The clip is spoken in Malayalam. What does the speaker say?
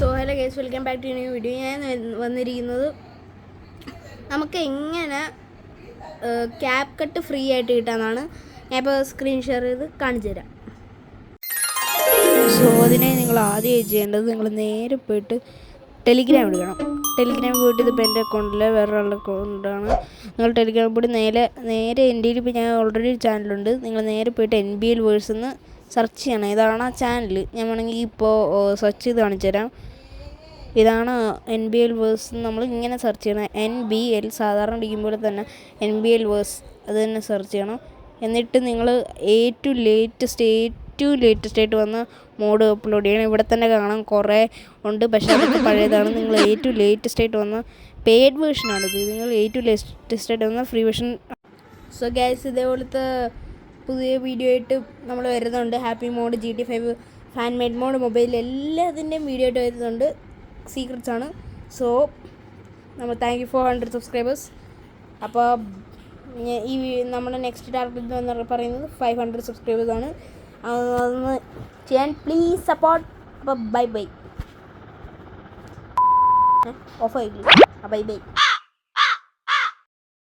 So hello guys, welcome back to new video. ഞാൻ വന്നിരിക്കുന്നത് നമുക്ക് എങ്ങനെ ക്യാപ് കട്ട് ഫ്രീ ആയിട്ട് കിട്ടാമെന്നാണ്. ഞാൻ ഇപ്പോൾ സ്ക്രീൻ ഷെയർ ചെയ്ത് കാണിച്ചു തരാം. സോ അതിനെ നിങ്ങൾ ആദ്യം ചെയ്യേണ്ടത്, നിങ്ങൾ നേരെ പോയിട്ട് ടെലിഗ്രാം എടുക്കണം. ടെലിഗ്രാം പോയിട്ട് ഇതിപ്പോൾ എൻ്റെ അക്കൗണ്ടിൽ വേറൊരാളുടെ അക്കൗണ്ടാണ്. നിങ്ങൾ ടെലിഗ്രാമിൽ പോയിട്ട് നേരെ എൻ്റെ ഇപ്പോൾ ഞാൻ ഓൾറെഡി ഒരു ചാനലുണ്ട്. നിങ്ങൾ നേരെ പോയിട്ട് NBL വേഴ്സ് എന്ന് സെർച്ച് ചെയ്യണം. ഇതാണ് ആ ചാനൽ. ഞാൻ വേണമെങ്കിൽ ഇപ്പോൾ സെർച്ച് ചെയ്ത് കാണിച്ചു തരാം. ഇതാണ് NBL വേഴ്സ്. നമ്മൾ ഇങ്ങനെ സെർച്ച് ചെയ്യണം. NBL സാധാരണ അടിക്കുമ്പോൾ തന്നെ NBL വേഴ്സ് അത് തന്നെ സെർച്ച് ചെയ്യണം. എന്നിട്ട് നിങ്ങൾ ഏറ്റവും ലേറ്റസ്റ്റ് ആയിട്ട് വന്ന മോഡ് അപ്ലോഡ് ചെയ്യണം. ഇവിടെ തന്നെ കാണാം കുറേ ഉണ്ട്, പക്ഷേ അതൊക്കെ പഴയതാണ്. നിങ്ങൾ ഏറ്റവും ലേറ്റസ്റ്റ് ആയിട്ട് വന്ന പെയ്ഡ് വേർഷനാണിത്. നിങ്ങൾ ഏറ്റവും ലേറ്റസ്റ്റ് ആയിട്ട് വന്ന ഫ്രീ വേർഷൻ. സോ ഗൈസ്, ഇതേപോലത്തെ പുതിയ വീഡിയോ ആയിട്ട് നമ്മൾ വരുന്നുണ്ട്. Happy mod, GT5, fan made mod, mobile എല്ലാത്തിൻ്റെയും വീഡിയോ ആയിട്ട് വരുന്നുണ്ട്. സീക്രറ്റ്സ് ആണ്. സോ നമ്മൾ താങ്ക് യു ഫോർ 100 സബ്സ്ക്രൈബേഴ്സ്. അപ്പോൾ ഈ നമ്മുടെ നെക്സ്റ്റ് ടാർഗറ്റ് എന്ന് പറയുന്നത് 500 സബ്സ്ക്രൈബേഴ്സാണ്. അതൊന്ന് ചെയ്യാൻ പ്ലീസ് സപ്പോർട്ട്. അപ്പോൾ ബൈ ഓഫ് ആയില്ലേ? ബൈ